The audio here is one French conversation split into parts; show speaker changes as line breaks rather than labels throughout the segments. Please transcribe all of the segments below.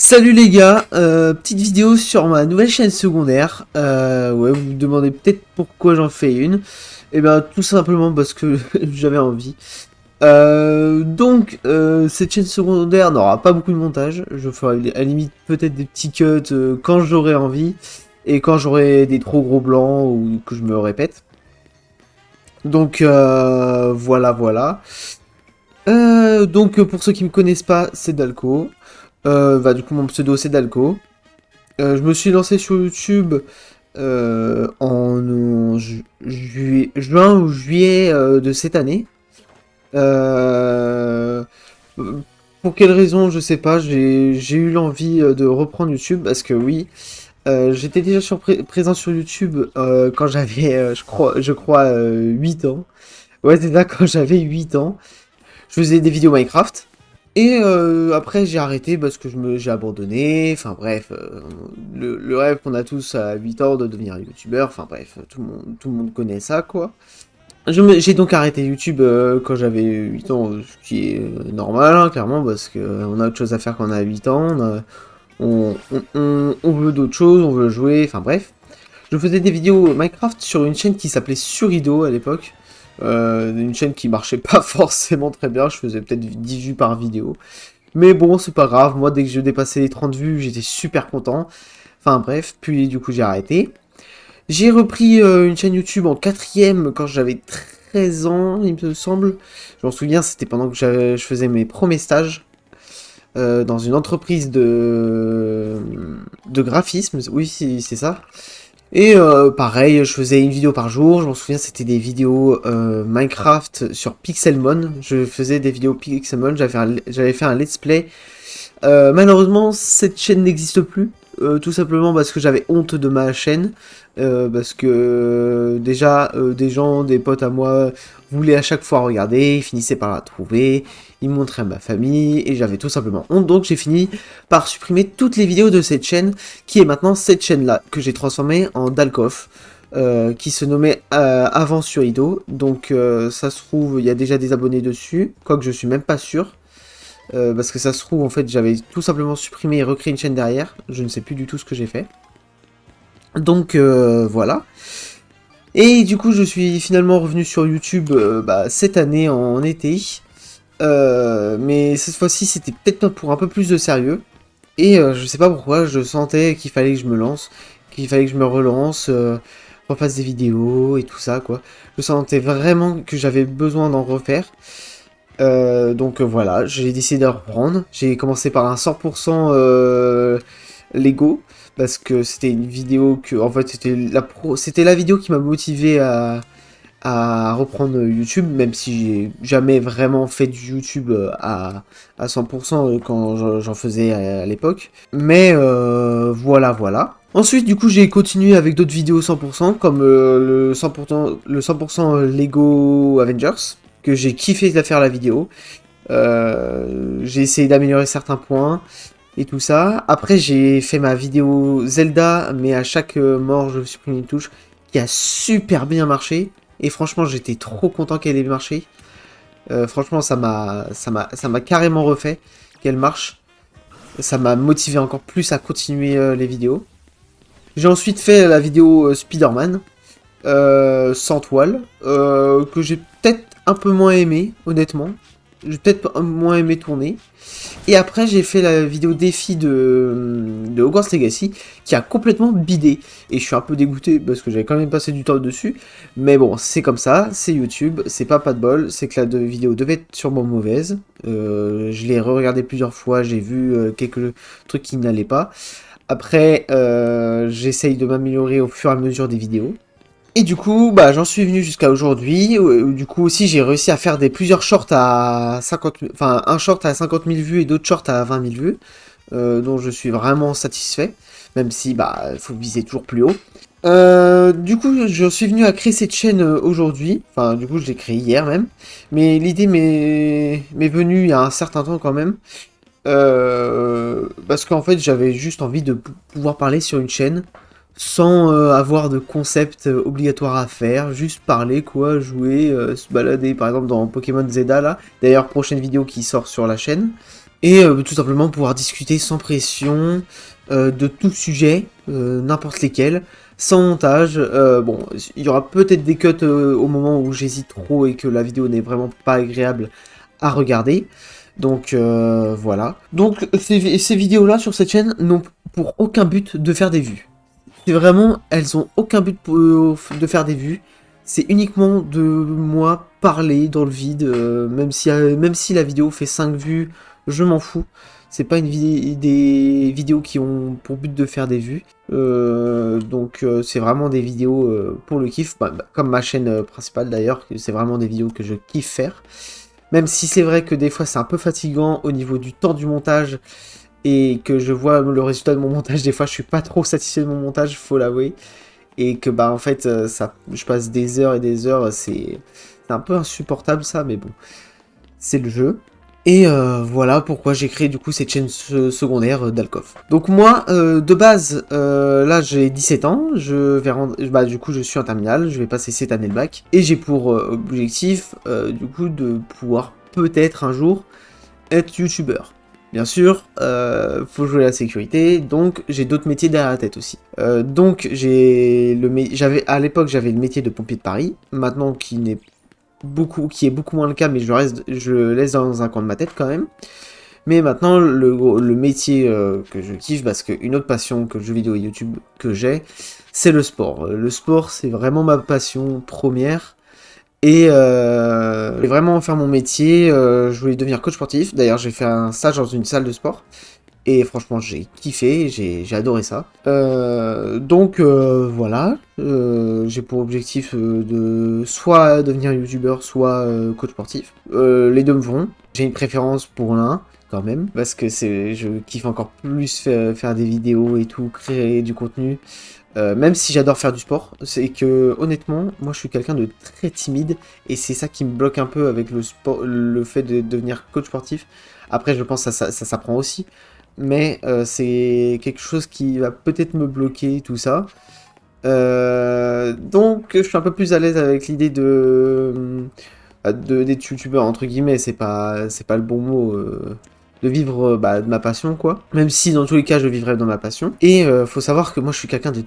Salut les gars, petite vidéo sur ma nouvelle chaîne secondaire. Ouais, vous me demandez peut-être pourquoi j'en fais une. Et ben tout simplement parce que j'avais envie. Cette chaîne secondaire n'aura pas beaucoup de montage. Je ferai à la limite peut-être des petits cuts quand j'aurai envie et quand j'aurai des trop gros blancs ou que je me répète. Voilà. Pour ceux qui me connaissent pas, c'est Dalco. Du coup, mon pseudo, c'est Dalco. Je me suis lancé sur YouTube juin ou juillet de cette année. Euh, pour quelle raison, je sais pas. J'ai eu l'envie de reprendre YouTube parce que oui, j'étais déjà présent sur YouTube quand j'avais, je crois 8 ans. Ouais, c'est ça, quand j'avais 8 ans. Je faisais des vidéos Minecraft. Et après j'ai arrêté parce que j'ai abandonné, enfin bref, le rêve qu'on a tous à 8 ans de devenir youtubeur, enfin bref, tout le monde connaît ça quoi. J'ai donc arrêté YouTube quand j'avais 8 ans, ce qui est normal hein, clairement, parce que on a autre chose à faire quand on a 8 ans, on veut d'autres choses, on veut jouer, enfin bref. Je faisais des vidéos Minecraft sur une chaîne qui s'appelait Surido à l'époque. Une chaîne qui marchait pas forcément très bien, je faisais peut-être 10 vues par vidéo. Mais bon, c'est pas grave, moi dès que je dépassais les 30 vues, j'étais super content. Enfin bref, puis du coup j'ai arrêté. J'ai repris une chaîne YouTube en quatrième quand j'avais 13 ans, il me semble. Je m'en souviens, c'était pendant que je faisais mes premiers stages dans une entreprise de graphisme. Oui, c'est ça. Et pareil, je faisais une vidéo par jour, je m'en souviens, c'était des vidéos Minecraft sur Pixelmon. Je faisais des vidéos Pixelmon, j'avais fait un let's play. Malheureusement, cette chaîne n'existe plus, tout simplement parce que j'avais honte de ma chaîne. Parce que déjà, des potes à moi, voulaient à chaque fois regarder, ils finissaient par la trouver, ils me montraient à ma famille, et j'avais tout simplement honte, donc j'ai fini par supprimer toutes les vidéos de cette chaîne, qui est maintenant cette chaîne-là, que j'ai transformée en Dalkoff, qui se nommait avant Surido, donc ça se trouve, il y a déjà des abonnés dessus, quoique je suis même pas sûr, parce que ça se trouve, en fait, j'avais tout simplement supprimé et recréé une chaîne derrière, je ne sais plus du tout ce que j'ai fait. Donc voilà. Et du coup, je suis finalement revenu sur YouTube cette année en été. Mais cette fois-ci, c'était peut-être pour un peu plus de sérieux. Et je sais pas pourquoi, je sentais qu'il fallait que je me lance, qu'il fallait que je me relance, refasse des vidéos et tout ça, quoi. Je sentais vraiment que j'avais besoin d'en refaire. Voilà, j'ai décidé de reprendre. J'ai commencé par un 100% Lego, parce que c'était une vidéo que, en fait, c'était la vidéo qui m'a motivé à reprendre YouTube, même si j'ai jamais vraiment fait du YouTube à 100% quand j'en faisais à l'époque. Mais voilà. Ensuite, du coup, j'ai continué avec d'autres vidéos 100%, comme le 100% Lego Avengers, que j'ai kiffé de faire la vidéo. J'ai essayé d'améliorer certains points et tout ça. Après, j'ai fait ma vidéo Zelda, mais à chaque mort, je supprime une touche, qui a super bien marché. Et franchement, j'étais trop content qu'elle ait marché. Franchement, ça m'a carrément refait qu'elle marche. Ça m'a motivé encore plus à continuer les vidéos. J'ai ensuite fait la vidéo Spider-Man, sans toile, que j'ai peut-être un peu moins aimé, honnêtement. J'ai peut-être moins aimé tourner. Et après, j'ai fait la vidéo défi de Hogwarts Legacy, qui a complètement bidé. Et je suis un peu dégoûté, parce que j'avais quand même passé du temps dessus. Mais bon, c'est comme ça, c'est YouTube, c'est pas de bol, c'est que la vidéo devait être sûrement mauvaise. Je l'ai re-regardé plusieurs fois, j'ai vu quelques trucs qui n'allaient pas. Après, j'essaye de m'améliorer au fur et à mesure des vidéos. Et du coup, j'en suis venu jusqu'à aujourd'hui. Du coup aussi, j'ai réussi à faire plusieurs shorts à 50 000, enfin un short à 50 000 vues et d'autres shorts à 20 000 vues, dont je suis vraiment satisfait, même si faut viser toujours plus haut. Du coup, je suis venu à créer cette chaîne aujourd'hui. Enfin, du coup, je l'ai créée hier même, mais l'idée m'est venue il y a un certain temps quand même, parce qu'en fait, j'avais juste envie de pouvoir parler sur une chaîne sans avoir de concept obligatoire à faire, juste parler quoi, jouer, se balader par exemple dans Pokémon Zelda là, d'ailleurs prochaine vidéo qui sort sur la chaîne, Et tout simplement pouvoir discuter sans pression de tout sujet, n'importe lesquels, sans montage. Bon, il y aura peut-être des cuts au moment où j'hésite trop et que la vidéo n'est vraiment pas agréable à regarder. Donc voilà. Donc ces vidéos-là sur cette chaîne n'ont pour aucun but de faire des vues. C'est vraiment, elles ont aucun but de faire des vues. C'est uniquement de moi parler dans le vide, même si la vidéo fait 5 vues, je m'en fous. C'est pas des vidéos qui ont pour but de faire des vues. Donc c'est vraiment des vidéos pour le kiff, comme ma chaîne principale d'ailleurs, c'est vraiment des vidéos que je kiffe faire. Même si c'est vrai que des fois c'est un peu fatigant au niveau du temps du montage, et que je vois le résultat de mon montage, des fois je suis pas trop satisfait de mon montage, faut l'avouer. Et que bah en fait je passe des heures et des heures, c'est un peu insupportable ça, mais bon, c'est le jeu. Et voilà pourquoi j'ai créé du coup cette chaîne secondaire d'Alcoff. Donc moi, de base, là j'ai 17 ans, du coup je suis en terminale, je vais passer cette année le bac, et j'ai pour objectif du coup de pouvoir peut-être un jour être youtubeur. Bien sûr, faut jouer la sécurité, donc j'ai d'autres métiers derrière la tête aussi. Donc à l'époque j'avais le métier de pompier de Paris, maintenant qui est beaucoup moins le cas, mais je laisse dans un coin de ma tête quand même. Mais maintenant le métier que je kiffe, parce qu'une autre passion que le jeu vidéo et YouTube que j'ai, c'est le sport. Le sport c'est vraiment ma passion première. Et je voulais vraiment en faire mon métier, je voulais devenir coach sportif. D'ailleurs, j'ai fait un stage dans une salle de sport. Et franchement, j'ai kiffé, j'ai adoré ça. Donc voilà, j'ai pour objectif de soit devenir youtubeur, soit coach sportif. Les deux me vont. J'ai une préférence pour l'un, quand même, parce que je kiffe encore plus faire des vidéos et tout, créer du contenu. Même si j'adore faire du sport, c'est que honnêtement, moi je suis quelqu'un de très timide et c'est ça qui me bloque un peu avec le sport, le fait de devenir coach sportif. Après, je pense que ça s'apprend aussi, mais c'est quelque chose qui va peut-être me bloquer tout ça. Donc, je suis un peu plus à l'aise avec l'idée d'être youtubeur entre guillemets. C'est pas le bon mot. De vivre de ma passion quoi. Même si dans tous les cas je vivrai dans ma passion. Et faut savoir que moi je suis quelqu'un de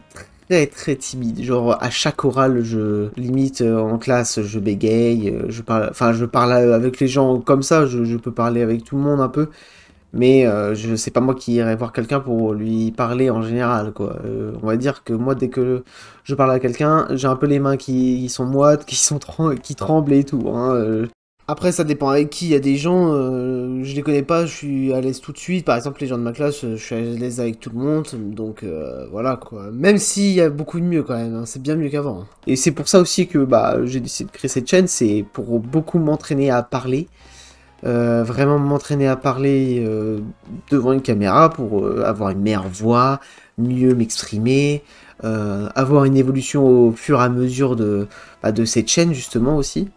très timide. Genre à chaque oral je limite en classe je bégaye, je parle avec les gens comme ça, je peux parler avec tout le monde un peu. Mais c'est pas moi qui irai voir quelqu'un pour lui parler en général, quoi. On va dire que moi, dès que je parle à quelqu'un, j'ai un peu les mains qui sont moites, qui tremblent et tout, hein. Après, ça dépend avec qui. Il y a des gens, je les connais pas, je suis à l'aise tout de suite. Par exemple, les gens de ma classe, je suis à l'aise avec tout le monde. Donc voilà, quoi. Même s'il y a beaucoup de mieux quand même, hein, c'est bien mieux qu'avant, hein. Et c'est pour ça aussi que j'ai décidé de créer cette chaîne, c'est pour beaucoup m'entraîner à parler. Vraiment m'entraîner à parler devant une caméra pour avoir une meilleure voix, mieux m'exprimer, avoir une évolution au fur et à mesure de cette chaîne justement aussi,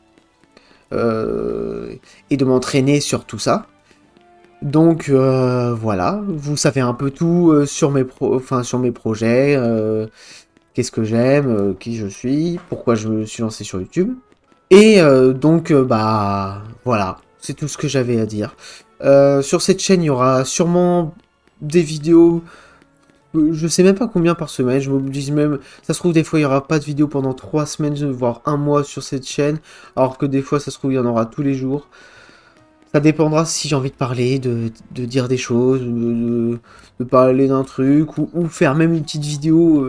et de m'entraîner sur tout ça. Donc voilà, vous savez un peu tout sur sur mes projets, qu'est-ce que j'aime, qui je suis, pourquoi je me suis lancé sur YouTube. Et donc, voilà, c'est tout ce que j'avais à dire. Sur cette chaîne, il y aura sûrement des vidéos, je sais même pas combien par semaine, je m'oblige même, ça se trouve des fois il y aura pas de vidéo pendant 3 semaines, voire un mois sur cette chaîne, alors que des fois ça se trouve il y en aura tous les jours. Ça dépendra si j'ai envie de parler, de dire des choses, de parler d'un truc, ou faire même une petite vidéo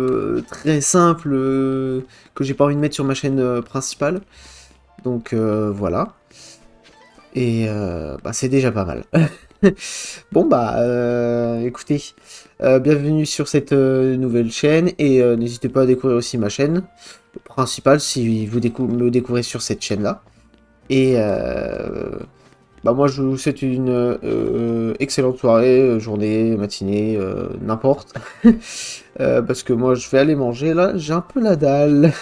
très simple que j'ai pas envie de mettre sur ma chaîne principale. Donc voilà. Et c'est déjà pas mal. Bon écoutez, bienvenue sur cette nouvelle chaîne et n'hésitez pas à découvrir aussi ma chaîne principale si vous me découvrez sur cette chaîne là. Et moi je vous souhaite une excellente soirée, journée, matinée, n'importe. Parce que moi je vais aller manger là, j'ai un peu la dalle.